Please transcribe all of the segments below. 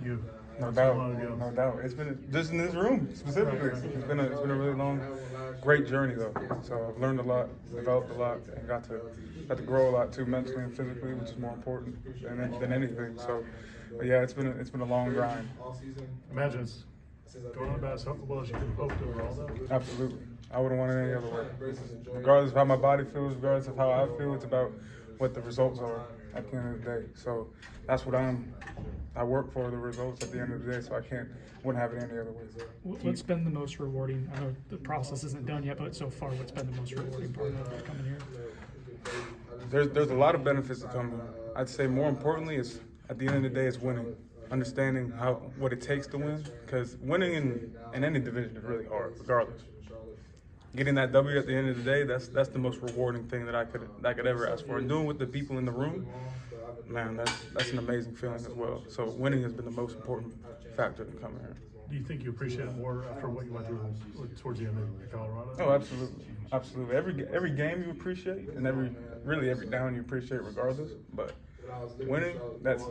you. No doubt, no doubt. It's been just in this room specifically. It's been a really long, great journey though. So I've learned a lot, developed a lot, and got to grow a lot too, mentally and physically, which is more important than anything. So, but yeah, it's been a long grind. Imagine it's going on about as football as you could hope overall, though. Absolutely, I wouldn't want it any other way. Regardless of how my body feels, regardless of how I feel, it's about what the results are at the end of the day. So that's what I work for, the results at the end of the day, so wouldn't have it any other way. What's been the most rewarding? I know the process isn't done yet, but so far, what's been the most rewarding part of coming here? There's a lot of benefits to coming. I'd say more importantly is at the end of the day is winning, understanding what it takes to win, because winning in any division is really hard, regardless. Getting that W at the end of the day, that's the most rewarding thing that I could ever ask for. And doing with the people in the room, man, that's an amazing feeling as well. So winning has been the most important factor in coming here. Do you think you appreciate it more after what you went through towards the end of Colorado? Oh, absolutely, absolutely. Every game you appreciate, and every down you appreciate regardless. But winning, that's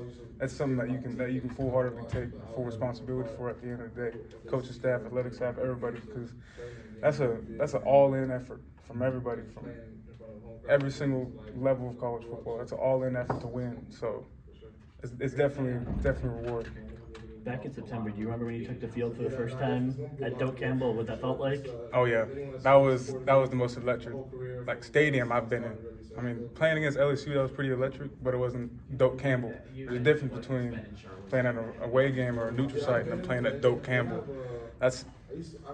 something that you can full-heartedly take full responsibility for at the end of the day. Coaching staff, athletic staff, everybody, because that's an all-in effort from everybody, from every single level of college football. That's an all-in effort to win. So it's definitely rewarding. Back in September, do you remember when you took the field for the first time at Doak Campbell? What that felt like? Oh yeah, that was the most electric stadium I've been in. I mean, playing against LSU, that was pretty electric, but it wasn't Doak Campbell. There's a difference between playing at an away game or a neutral site and then playing at Doak Campbell. That's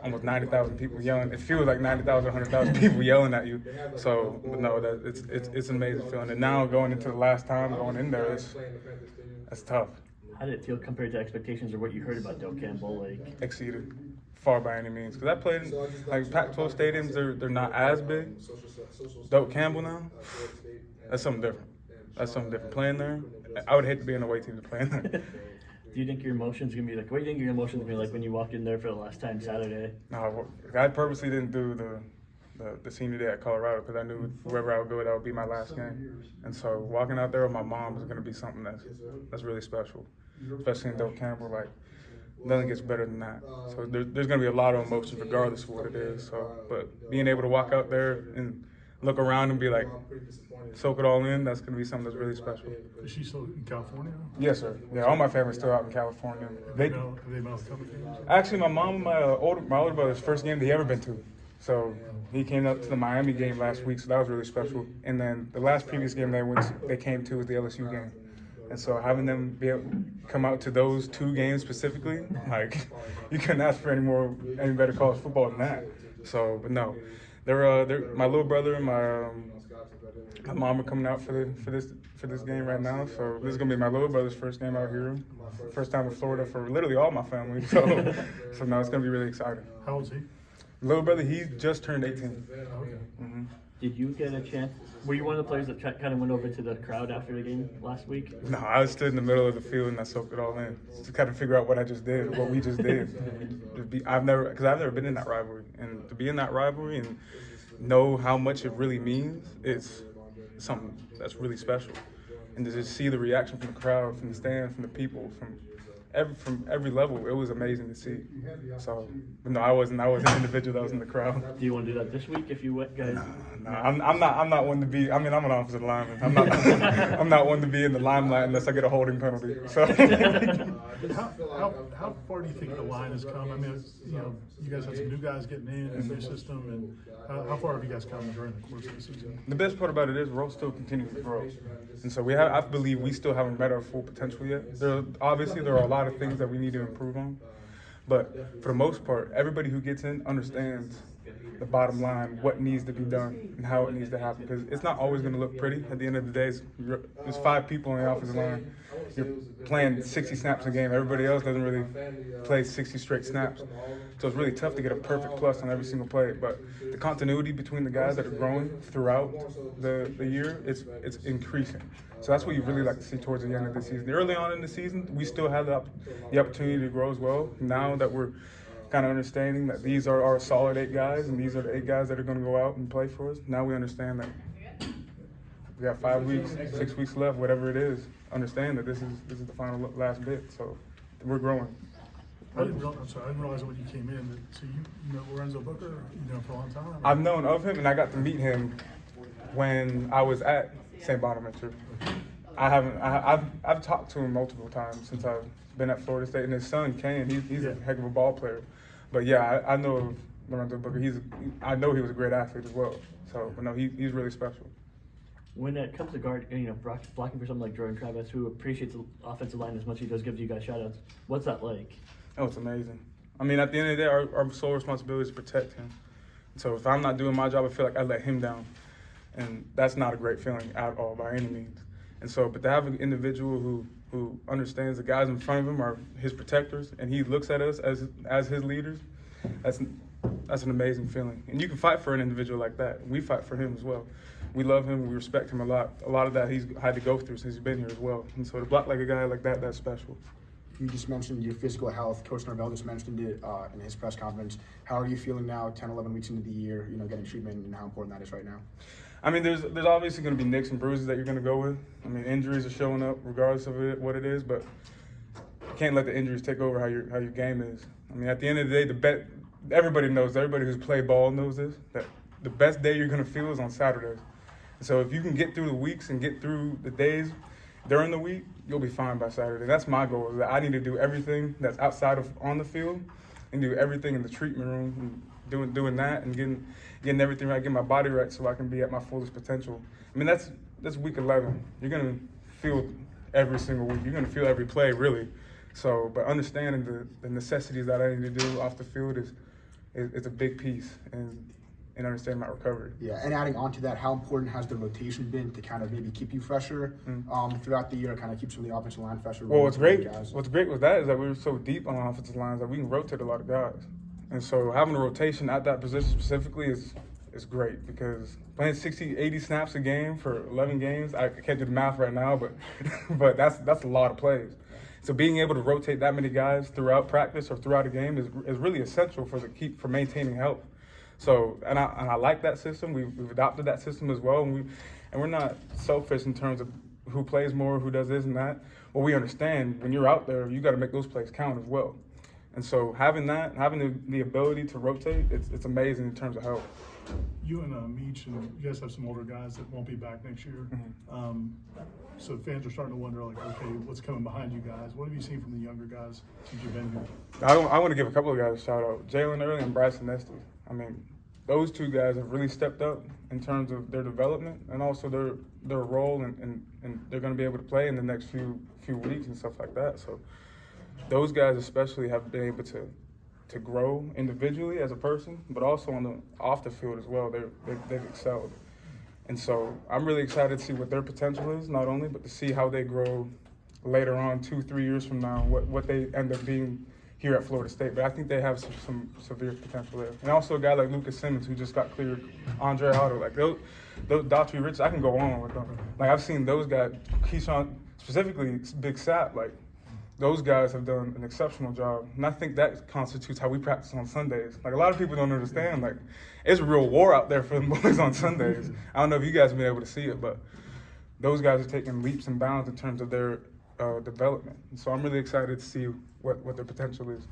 almost 90,000 people yelling. It feels like 90,000, 100,000 people yelling at you. So, but no, it's an amazing feeling. And now going into the last time, going in there, that's tough. How did it feel compared to expectations or what you heard about Doak Campbell? Exceeded far by any means. Because I played in Pac-12 stadiums, they're not as big. Doak Campbell now, that's something different. That's something different. Playing there, I would hate to be in a away team to play in there. Do you think your emotions are going to be like, what do you think your emotions are going to be like when you walked in there for the last time Saturday? No, I purposely didn't do the senior day at Colorado because I knew wherever I would go, that would be my last game. And so walking out there with my mom is going to be something that's really special, especially in Doak Campbell. Like, nothing gets better than that. So there's going to be a lot of emotions regardless of what it is. So, but being able to walk out there and look around and be like, soak it all in, that's going to be something that's really special. Is she still in California? Yes, sir. Yeah, all my family's still out in California. Have they been a couple games? Actually, my mom and my older brother's first game they ever been to. So he came up to the Miami game last week, so that was really special. And then the last previous game they came to was the LSU game. And so having them be able to come out to those two games specifically, like, you couldn't ask for any better college football than that. So, but no, they're my little brother and my mom are coming out for this game right now. So this is gonna be my little brother's first game out here, first time in Florida for literally all my family. So no, it's gonna be really exciting. How old is he? Little brother, he just turned 18. Okay. Mm-hmm. Did you get a chance? Were you one of the players that kind of went over to the crowd after the game last week? No, I stood in the middle of the field and I soaked it all in to kind of figure out what I just did, what we just did. I've never been in that rivalry, and to be in that rivalry and know how much it really means, it's something that's really special. And to just see the reaction from the crowd, from the stand, from the people, from every level, it was amazing to see. So, but no, I wasn't an individual that was in the crowd. Do you want to do that this week if you went, guys? No, I'm not one to be. I mean, I'm an offensive lineman. I'm not one to be in the limelight unless I get a holding penalty. So, how far do you think the line has come? I mean, you guys had some new guys getting in the new system, and how far have you guys come during the course of the season? the best part about it is we're all still continuing to grow, and so I believe we still haven't met our full potential yet. There are a lot of things that we need to improve on, but for the most part, everybody who gets in understands the bottom line, what needs to be done and how it needs to happen, because it's not always going to look pretty. At the end of the day, there's 5 people on the offensive line. You're playing 60 snaps a game. Everybody else doesn't really play 60 straight snaps. So it's really tough to get a perfect plus on every single play. But the continuity between the guys that are growing throughout the year, it's increasing. So that's what you really like to see towards the end of the season. Early on in the season, we still have the opportunity to grow as well. Now that we're kind of understanding that these are our solid 8 guys, and these are the 8 guys that are going to go out and play for us. Now we understand that we got 5 weeks, 6 weeks left, whatever it is. Understand that this is the final last bit. So we're growing. I didn't realize it when you came in. So you know Lorenzo Booker? You know him for a long time? I've known of him, and I got to meet him when I was at St. Bonaventure. I've talked to him multiple times since I've been at Florida State, and his son Kane, he's a heck of a ball player. But yeah, I know of Lorenzo Booker. I know he was a great athlete as well. So, but no, he's really special. When it comes to guard, blocking for someone like Jordan Travis, who appreciates the offensive line as much as he does, gives you guys shout-outs, what's that like? Oh, it's amazing. I mean, at the end of the day, our sole responsibility is to protect him. So if I'm not doing my job, I feel like I let him down. And that's not a great feeling at all by any means. And so, but to have an individual who understands the guys in front of him are his protectors, and he looks at us as his leaders, that's an amazing feeling. And you can fight for an individual like that. We fight for him as well. We love him. We respect him a lot. A lot of that he's had to go through since he's been here as well. And so to block like a guy like that, that's special. You just mentioned your physical health. Coach Norvell just mentioned it in his press conference. How are you feeling now, 10, 11 weeks into the year, getting treatment and how important that is right now? I mean, there's obviously going to be nicks and bruises that you're going to go with. I mean, injuries are showing up regardless of what it is, but you can't let the injuries take over how your game is. I mean, at the end of the day, everybody who's played ball knows this, that the best day you're going to feel is on Saturdays. So if you can get through the weeks and get through the days during the week, you'll be fine by Saturday. That's my goal, is that I need to do everything that's outside of on the field and do everything in the treatment room and doing that and getting everything right, getting my body right so I can be at my fullest potential. I mean, that's week 11. You're going to feel every single week. You're going to feel every play, really. So, but understanding the necessities that I need to do off the field is a big piece and understanding my recovery. Yeah, and adding on to that, how important has the rotation been to kind of maybe keep you fresher throughout the year, kind of keep some of the offensive line fresher? Well, what's great with that is that we were so deep on the offensive lines that we can rotate a lot of guys. And so having a rotation at that position specifically is great, because playing 60, 80 snaps a game for 11 games, I can't do the math right now, but that's a lot of plays. So being able to rotate that many guys throughout practice or throughout a game is really essential for maintaining health. So and I like that system. We've adopted that system as well, and we're not selfish in terms of who plays more, who does this and that. Well, we understand when you're out there, you got to make those plays count as well. And so having the ability to rotate, it's amazing in terms of health. You and Meach, and you guys have some older guys that won't be back next year. Mm-hmm. So fans are starting to wonder, like, okay, what's coming behind you guys? What have you seen from the younger guys since you've been here? I want to give a couple of guys a shout out. Jalen Early and Bryson Nesty. I mean, those two guys have really stepped up in terms of their development and also their role, and they're going to be able to play in the next few weeks and stuff like that. So those guys especially have been able to grow individually as a person, but also off the field as well. They've excelled. And so I'm really excited to see what their potential is, not only, but to see how they grow later on, 2-3 years from now, what they end up being here at Florida State. But I think they have some severe potential there. And also a guy like Lucas Simmons, who just got cleared, Andre Otto, like those Daughtry Rich, I can go on with them. Like I've seen those guys, Keyshawn, specifically Big Sap, like those guys have done an exceptional job. And I think that constitutes how we practice on Sundays. Like a lot of people don't understand, like it's a real war out there for the boys on Sundays. I don't know if you guys have been able to see it, but those guys are taking leaps and bounds in terms of their development. And so I'm really excited to see what their potential is.